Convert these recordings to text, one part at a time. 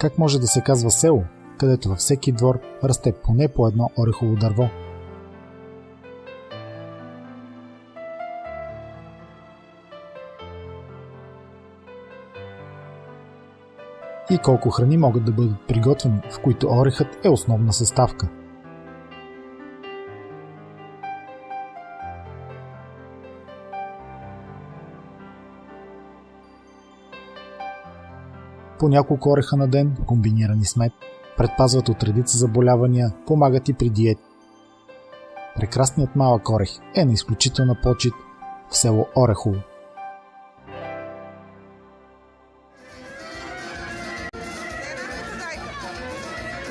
Как може да се казва село, където във всеки двор расте поне по едно орехово дърво? И колко храни могат да бъдат приготвени, в които орехът е основна съставка? По няколко ореха на ден, комбинирани с мед, предпазват от редица заболявания, помагат и при диети. Прекрасният малък орех е на изключителна почит в село Орехово.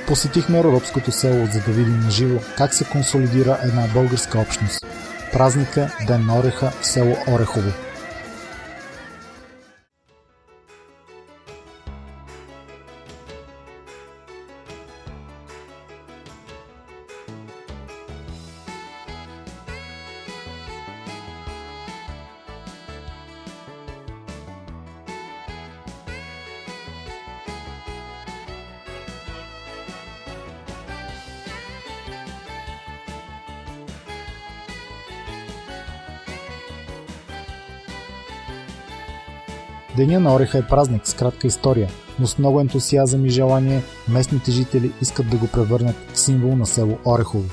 Посетихме родопското село, за да видим наживо как се консолидира една българска общност. Празника Ден на ореха в село Орехово. Деня на ореха е празник с кратка история, но с много ентусиазъм и желание местните жители искат да го превърнат в символ на село Орехово.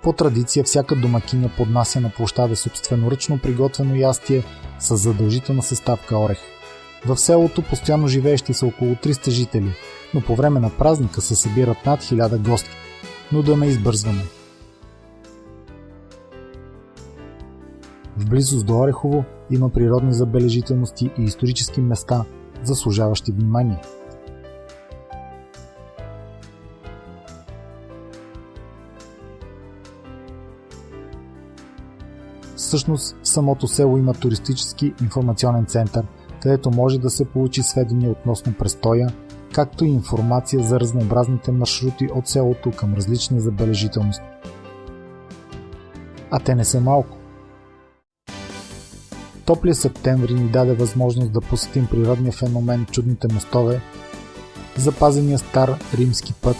По традиция всяка домакиня поднася на площада собственоръчно приготвено ястие с задължителна съставка орех. В селото постоянно живеещи са около 300 жители, но по време на празника се събират над 1000 гости. Но да не избързваме. В близост до Орехово има природни забележителности и исторически места, заслужаващи внимание. Всъщност, в самото село има туристически информационен център, където може да се получи сведения относно престоя, както и информация за разнообразните маршрути от селото към различни забележителности. А те не са малко. Топлия септември ни даде възможност да посетим природния феномен Чудните мостове, запазения стар римски път,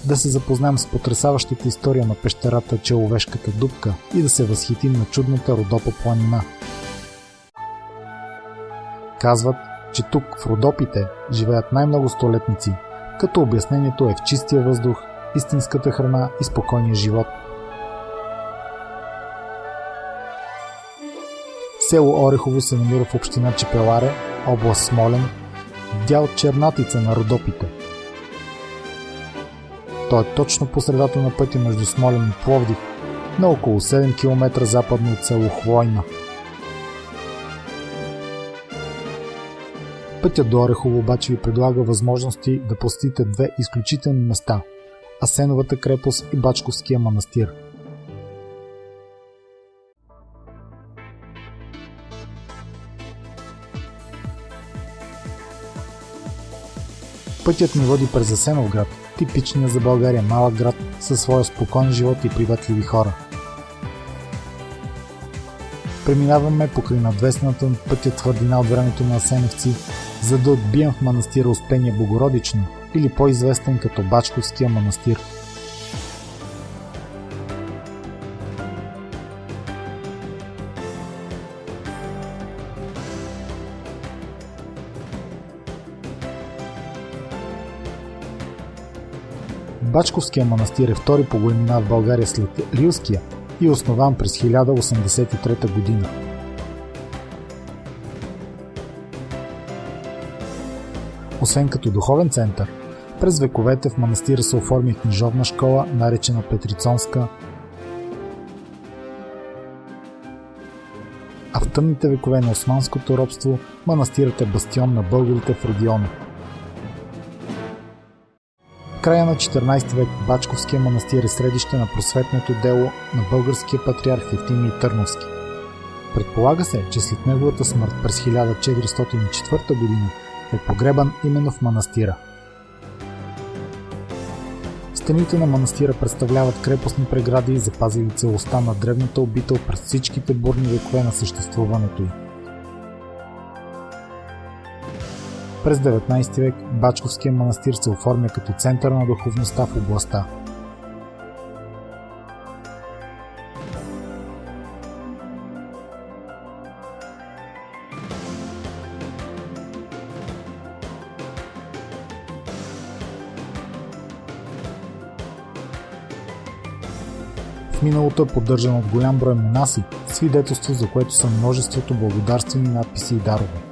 да се запознаем с потресаващата история на пещерата Человешката дупка и да се възхитим на чудната Родопа планина. Казват, че тук в Родопите живеят най-много столетници, като обяснението е в чистия въздух, истинската храна и спокойния живот. Село Орехово се намира в община Чепеларе, област Смолян, в дял Чернатица на Родопите. Той е точно по средата на пътя между Смолян и Пловдив, на около 7 км западно от село Хвойна. Пътят до Орехово обаче ви предлага възможности да посетите две изключителни места – Асеновата крепост и Бачковския манастир. Пътят ни води през Асеновград, типичният за България малък град със своя спокоен живот и приветливи хора. Преминаваме покрай надвесената над пътя твърдина от времето на асеневци, за да отбием в манастира Успение Богородично, или по-известен като Бачковския манастир. Бачковския манастир е втори по големина в България след Рилския и е основан през 1083 година. Освен като духовен център, през вековете в манастира се оформи книжовна школа, наречена Петрицонска, а в тъмните векове на османското робство манастирът е бастион на българите в региона. В края на 14 век Бачковския манастир е средище на просветното дело на българския патриарх Евтимий Търновски. Предполага се, че след неговата смърт през 1404 година е погребан именно в манастира. Стените на манастира представляват крепостни прегради, запазили целостта на древната обител през всичките бурни векове на съществуването й. През 19 век Бачковския манастир се оформя като център на духовността в областта. В миналото е поддържан от голям брой монаси, свидетелство за което са множеството благодарствени надписи и дарове.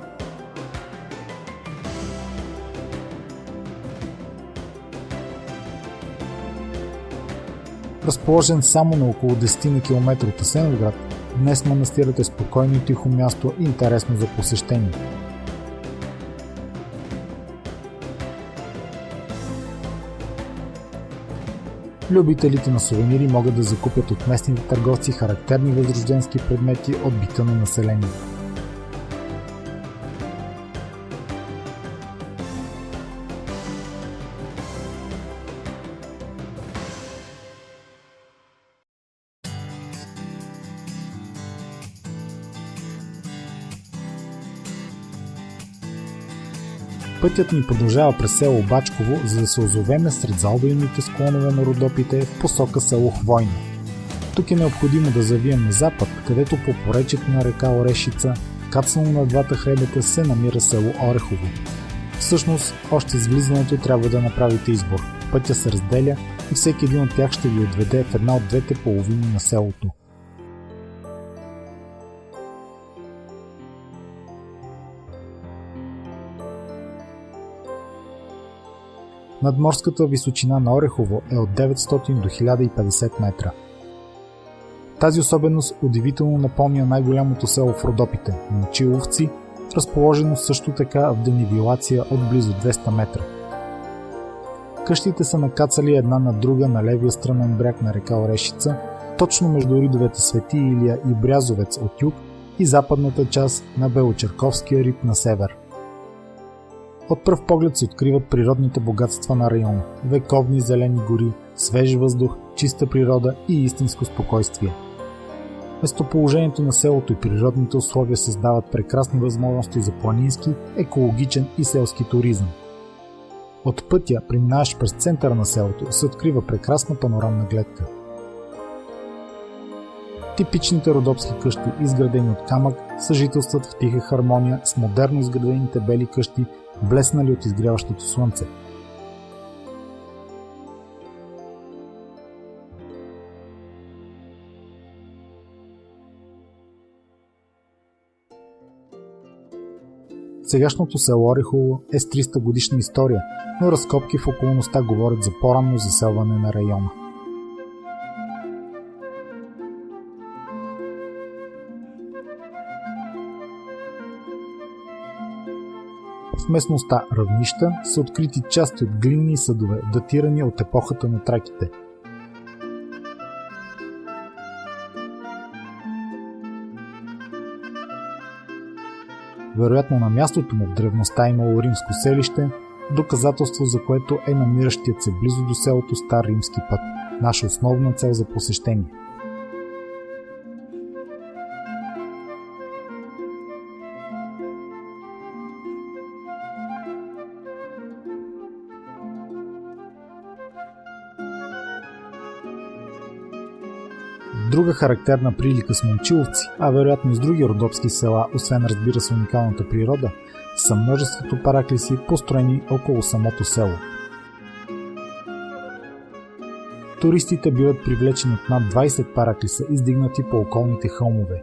Разположен само на около 10 на км от Асеновград, днес манастирът е спокойно и тихо място и интересно за посещение. Любителите на сувенири могат да закупят от местните търговци характерни възрожденски предмети от бита на населението. Пътят ни продължава през село Бачково, за да се озовеме сред заобилните склонове на Родопите в посока село Хвойно. Тук е необходимо да завием на запад, където по поречието на река Орешица, кацнало на двата хребета, се намира село Орехово. Всъщност, още с влизането трябва да направите избор. Пътя се разделя и всеки един от тях ще ви отведе в една от двете половини на селото. Надморската височина на Орехово е от 900 до 1050 метра. Тази особеност удивително напомня най-голямото село в Родопите – Момчиловци, разположено също така в денивелация от близо 200 метра. Къщите са накацали една на друга на левия странен бряг на река Орешица, точно между ридовете Свети Илия и Брязовец от юг и западната част на Белочерковския рид на север. От пръв поглед се откриват природните богатства на района – вековни зелени гори, свеж въздух, чиста природа и истинско спокойствие. Местоположението на селото и природните условия създават прекрасни възможности за планински, екологичен и селски туризъм. От пътя, преминаваш през центъра на селото, се открива прекрасна панорамна гледка. Типичните родопски къщи, изградени от камък, съжителстват в тиха хармония с модерно изградените бели къщи, блеснали от изгряващото слънце. Сегашното село Орехово е с 300 годишна история, но разкопки в околността говорят за по-ранно заселване на района. В местността Равнища са открити части от глинени съдове, датирани от епохата на траките. Вероятно на мястото му в древността имало римско селище, доказателство за което е намиращият се близо до селото Стар римски път, наша основна цел за посещение. Друга характерна прилика с Момчиловци, а вероятно и с други родопски села, освен разбира се уникалната природа, са множеството параклиси, построени около самото село. Туристите биват привлечени от над 20 параклиса, издигнати по околните хълмове.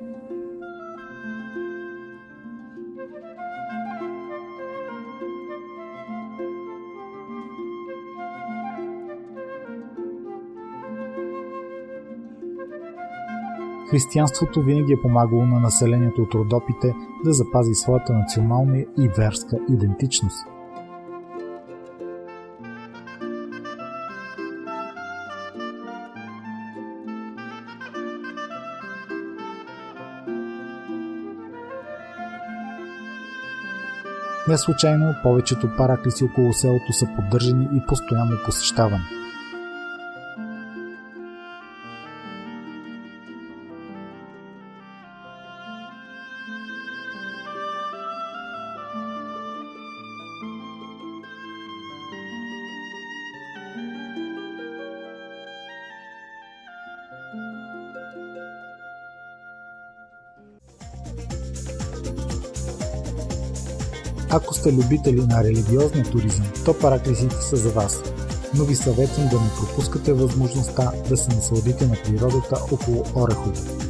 Християнството винаги е помагало на населението от Родопите да запази своята национална и верска идентичност. Не случайно повечето параклиси около селото са поддържани и постоянно посещавани. Ако сте любители на религиозния туризъм, то Параклисите са за вас, но ви съветвам да не пропускате възможността да се насладите на природата около Орехово.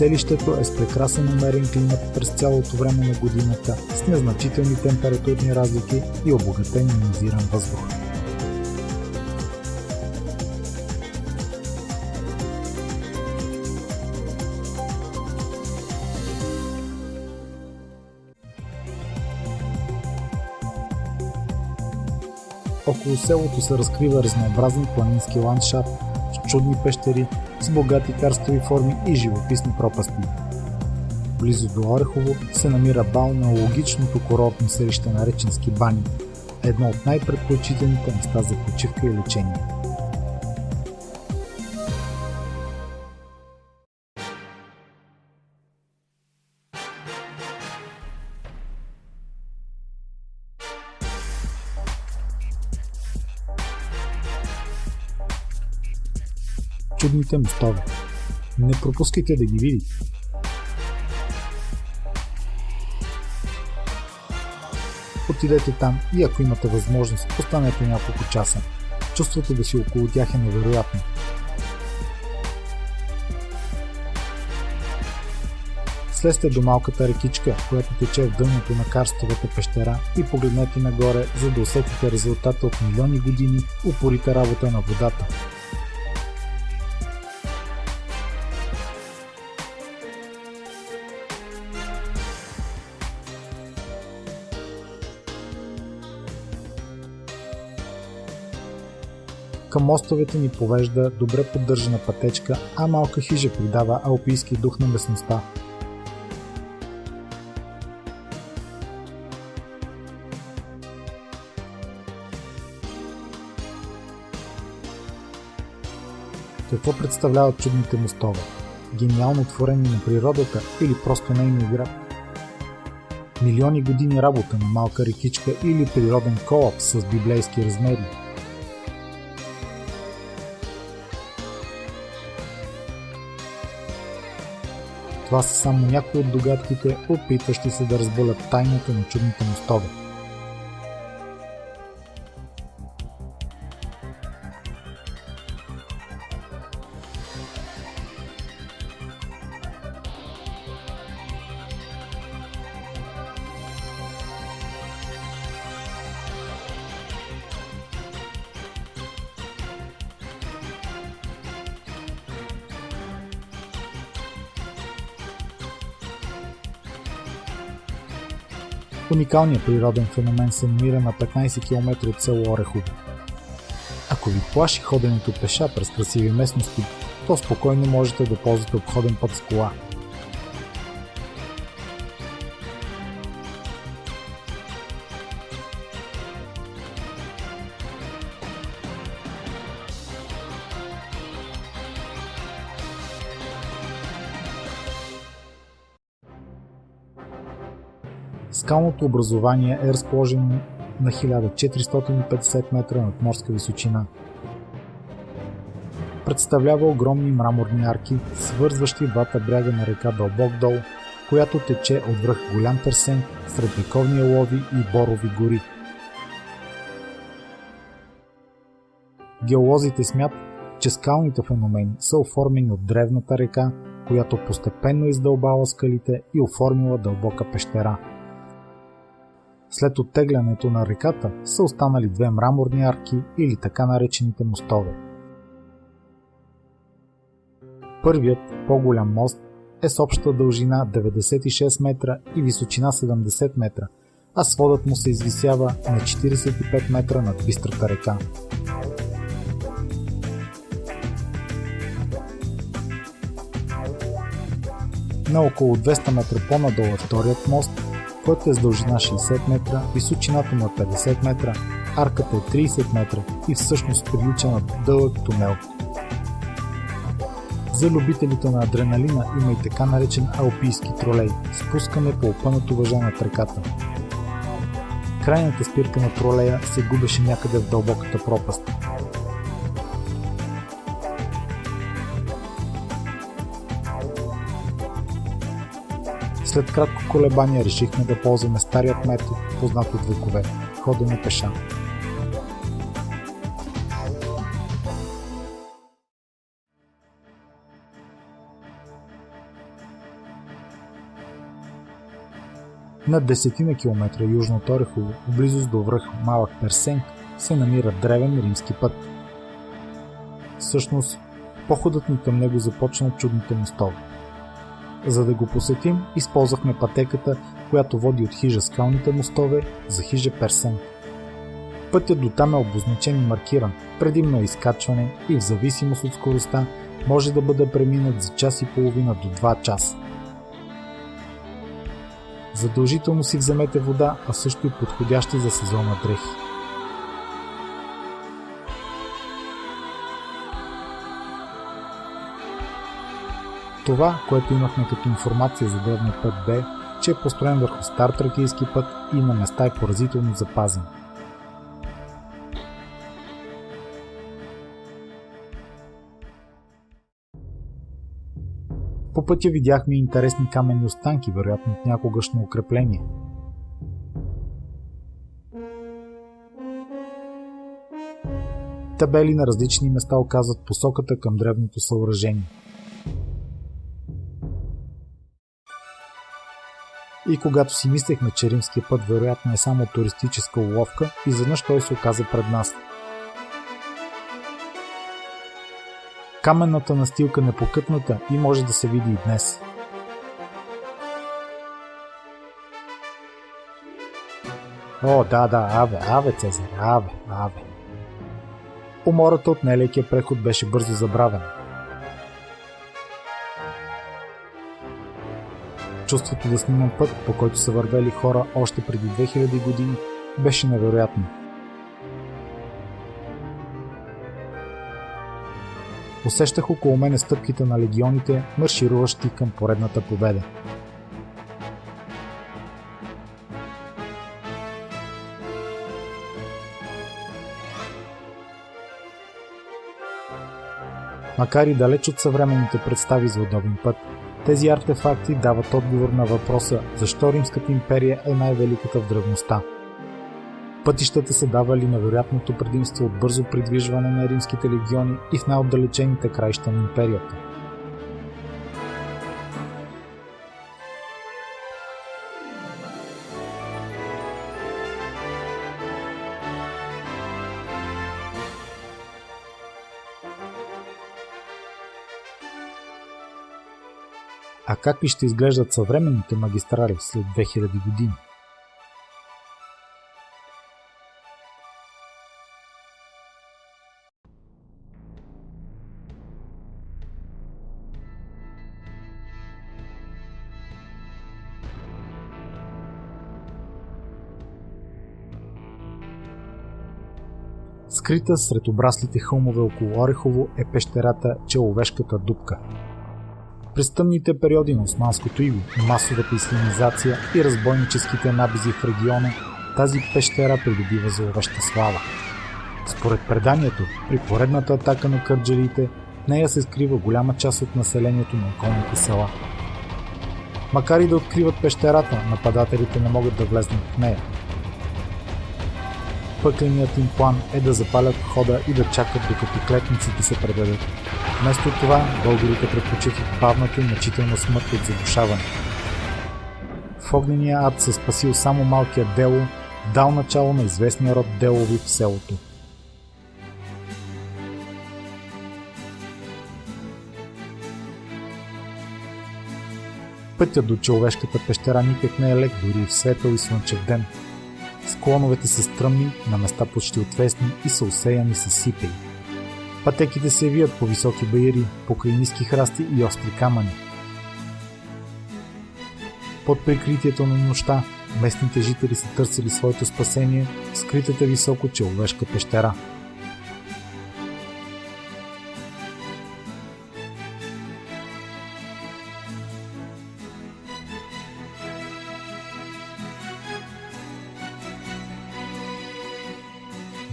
Селището е с прекрасен умерен климат през цялото време на годината, с незначителни температурни разлики и обогатен ионизиран въздух. Около селото се разкрива разнообразен планински ландшафт с чудни пещери, с богати карстови форми и живописни пропасти. Близо до Орехово се намира балнеологичното курортно селище на Реченски бани, едно от най-предпочитаните места за почивка и лечение. Чудните мостове. Не пропускайте да ги видите. Отидете там и ако имате възможност, останете няколко часа. Чувството да си около тях е невероятно. Слезте до малката рекичка, която тече в дъното на карстовата пещера и погледнете нагоре, за да усетите резултата от милиони години упорита работа на водата. Към мостовете ни повежда добре поддържана пътечка, а малка хижа придава алпийски дух на местността. Какво представляват чудните мостове? Гениално творение на природата или просто нейна игра? Милиони години работа на малка рекичка или природен колапс с библейски размери? Това са само някои от догадките, опитващи се да разболят тайната на чудните мостове. Уникалният природен феномен се намира на 15 км от село Орехово. Ако ви плаши ходенето пеша през красиви местности, то спокойно можете да ползвате обходен път с кола. Скалното образование е разположено на 1450 метра над морска височина. Представлява огромни мраморни арки, свързващи двата бряга на река Дълбок дол, която тече от връх Голям Търсен сред вековни елови и борови гори. Геолозите смятат, че скалните феномени са оформени от древната река, която постепенно издълбала скалите и оформила дълбока пещера. След оттеглянето на реката са останали две мраморни арки или така наречените мостове. Първият, по-голям мост, е с обща дължина 96 метра и височина 70 метра, а сводът му се извисява на 45 метра над бистрата река. На около 200 метра по-надолу е вторият мост, който е с дължина 60 метра, височината му е 50 метра, арката е 30 метра и всъщност прилича на дълъг тунел. За любителите на адреналина има и така наречен алпийски тролей – спускане по опънато въже над реката. Крайната спирка на тролея се губеше някъде в дълбоката пропаст. След кратко колебание решихме да ползваме старият метод, познат от векове – ходене пеша. На 10 километра южно от Орехово, в близост до връх Малък Персенк, се намира древен римски път. Всъщност, походът ни към него започна от чудните мостове. За да го посетим, използвахме пътеката, която води от хижа Скалните мостове за хижа Персенк. Пътят до там е обозначен и маркиран, предимно е изкачване и в зависимост от скоростта може да бъде преминат за час и половина до 2 часа. Задължително си вземете вода, а също и подходящи за сезона дрехи. Това, което имахме като информация за древния път бе, че е построен върху стар тракийски път и на места е поразително запазен. По пътя видяхме интересни каменни останки, вероятно от някогашно укрепление. Табели на различни места оказват посоката към древното съоръжение. И когато си мислехме, че римският път вероятно е само туристическа уловка, изведнъж той се оказа пред нас. Каменната настилка непокътната и може да се види и днес. О, да, аве, Цезаре, аве. Умората от нелекия преход беше бързо забравена. Чувството да снимам път, по който са вървели хора още преди 2000 години, беше невероятно. Усещах около мене стъпките на легионите, маршируващи към поредната победа. Макар и далеч от съвременните представи за удобен път, тези артефакти дават отговор на въпроса защо Римската империя е най-великата в древността. Пътищата са давали невероятното предимство от бързо придвижване на римските легиони и в най-отдалечените краища на империята. А как ли ще изглеждат съвременните магистрали след 2000 години? Скрита сред обраслите хълмове около Орехово е пещерата Человешката дупка. През тъмните периоди на османското иго, масовата ислямизация и разбойническите набези в региона, тази пещера придобива зловеща слава. Според преданието, при поредната атака на кърджалиите, в нея се скрива голяма част от населението на околните села. Макар и да откриват пещерата, нападателите не могат да влезнат в нея. Пъкленият им план е да запалят входа и да чакат докато клетниците се предадат. Вместо това, българите предпочитат бавната и мъчителна смърт от задушаване. В огнения ад се спасил само малкият Дело, дал начало на известния род Делови в селото. Пътят до Човешката пещера никак не е лек дори в светъл и слънчев ден. Склоновете са стръмни, на места почти отвесни и са усеяни с сипеи. Пътеките се вият по високи баири, покрай ниски храсти и остри камъни. Под прикритието на нощта, местните жители са търсили своето спасение в скритата високо Човешка пещера.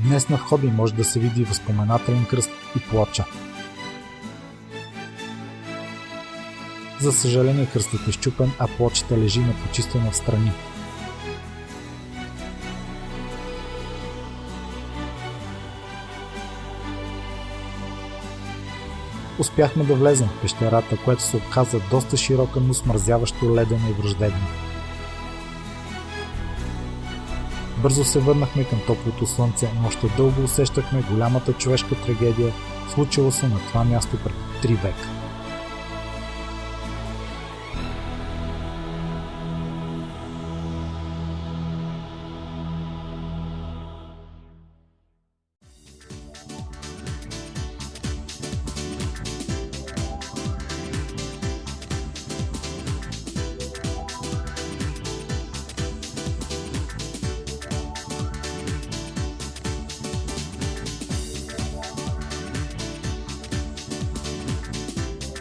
Днес на входа й може да се види възпоменателен кръст и плоча. За съжаление кръстът е счупен, а плочата лежи непочистена в страни. Успяхме да влезем в пещерата, която се оказа доста широка, но смързяващо ледена и враждебна. Бързо се върнахме към топлото слънце, но още дълго усещахме голямата човешка трагедия, случила се на това място преди 3 века.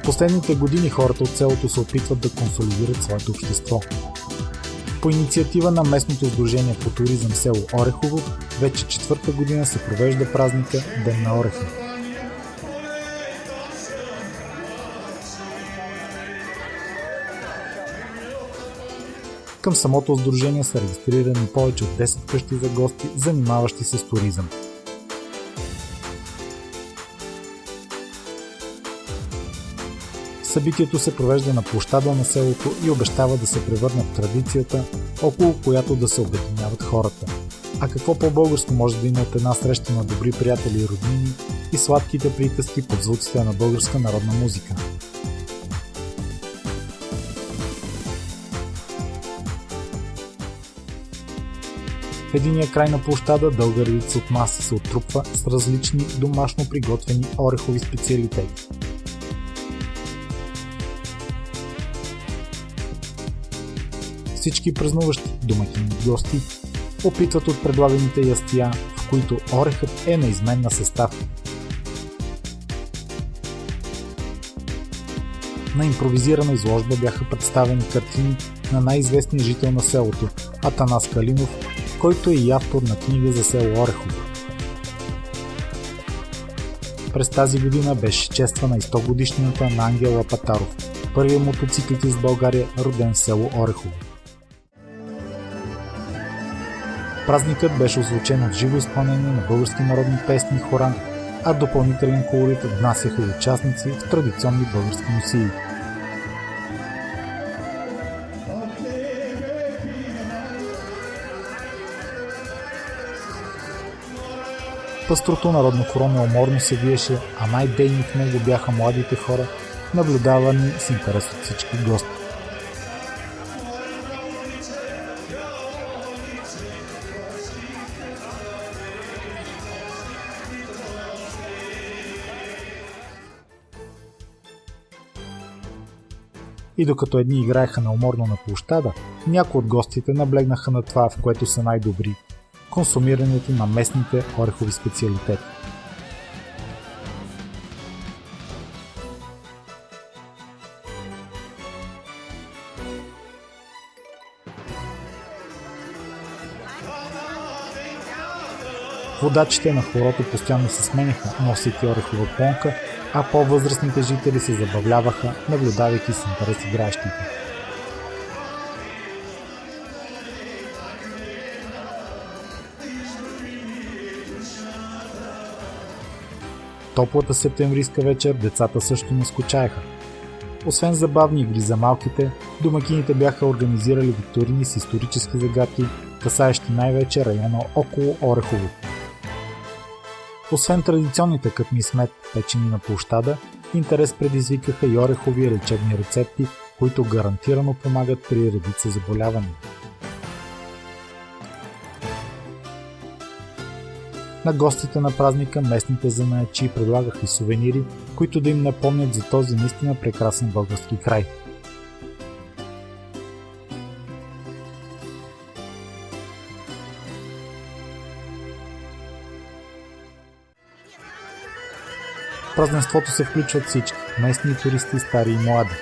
Последните години хората от селото се опитват да консолидират своето общество. По инициатива на местното сдружение по туризъм в село Орехово, вече 4-та година се провежда празника Ден на ореха. Към самото сдружение са регистрирани повече от 10 къщи за гости, занимаващи се с туризъм. Събитието се провежда на площада на селото и обещава да се превърне в традицията, около която да се обединяват хората. А какво по-българско може да има от една среща на добри приятели и роднини и сладките приказки под звуците на българска народна музика. В единия край на площада дълга редица от маси се оттрупва с различни домашно приготвени орехови специалитети. Всички празнуващи домакини гости опитват от предлаганите ястия, в които орехът е неизменна съставка. На импровизирана изложба бяха представени картини на най-известния жител на селото Атанас Калинов, който е и автор на книга за село Орехово. През тази година беше чествана и 100 годишнината на Ангел Лапатаров, първият мотоциклист в България, роден в село Орехово. Празникът беше озвучен в живо изпълнение на български народни песни и хора, а допълнителен колорит внасяха и участници в традиционни български носии. Пъстрото народно хоро неуморно се виеше, а най-дейни в него бяха младите хора, наблюдавани с интерес от всички гости. И докато едни играеха неуморно на площада, някои от гостите наблегнаха на това, в което са най-добри – консумирането на местните орехови специалитети. Водачите на хорото постоянно се сменяха, носейки орехова плонка, а по-възрастните жители се забавляваха, наблюдавайки с интерес играещите. Топлата септемврийска вечер децата също не скучаеха. Освен забавни игри за малките, домакините бяха организирали викторини с исторически загадки, касаещи най-вече района около Орехово. Освен традиционните кътми с мед, печени на площада, интерес предизвикаха и орехови лечебни рецепти, които гарантирано помагат при редица заболявания. На гостите на празника местните занаятчии предлагаха и сувенири, които да им напомнят за този наистина прекрасен български край. В празненството се включват всички – местни туристи, стари и млади.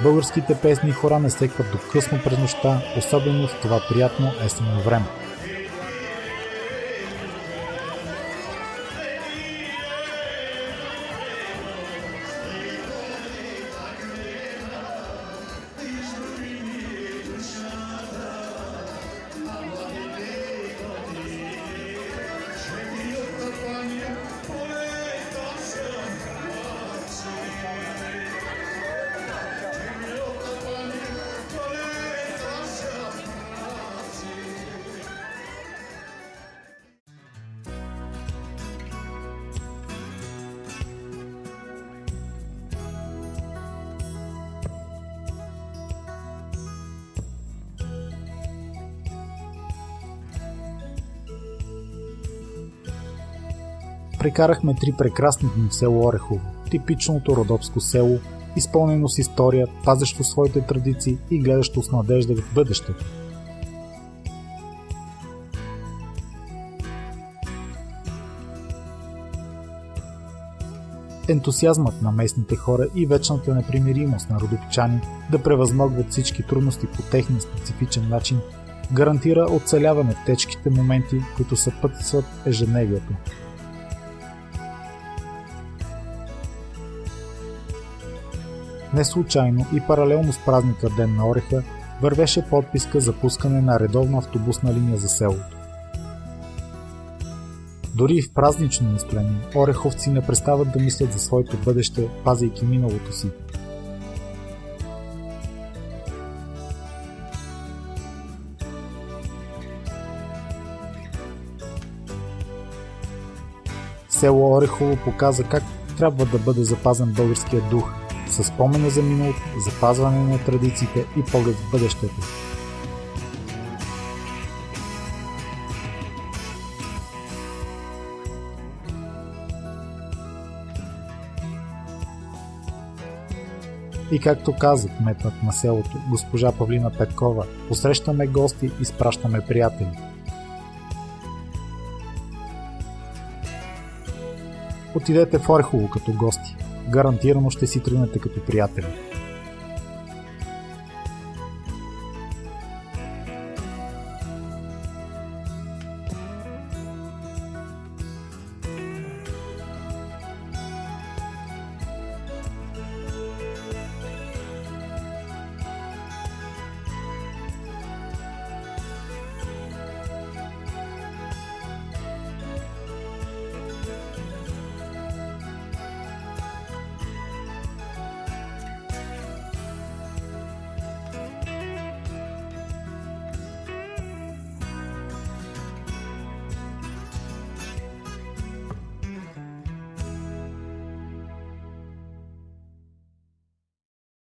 Българските песни и хора не секват до късно през нощта, особено в това приятно есенно време. Прекарахме 3 прекрасни дни в село Орехово, типичното родопско село, изпълнено с история, пазещо своите традиции и гледащо с надежда в бъдещето. Ентусиазмът на местните хора и вечната непримиримост на родопчани да превъзмогват всички трудности по техния специфичен начин гарантира оцеляване в тежките моменти, които съпътстват ежедневието. Не случайно и паралелно с празника Ден на ореха вървеше подписка за пускане на редовна автобусна линия за селото. Дори и в празнично настроение, ореховци не престават да мислят за своето бъдеще, пазейки миналото си. Село Орехово показа как трябва да бъде запазен българския дух, със спомена за миналото, запазване на традициите и поглед в бъдещето. И както каза кметът на селото, госпожа Павлина Петкова, посрещаме гости, изпращаме приятели. Отидете в Орехово като гости. Гарантирано ще си тръгнете като приятели.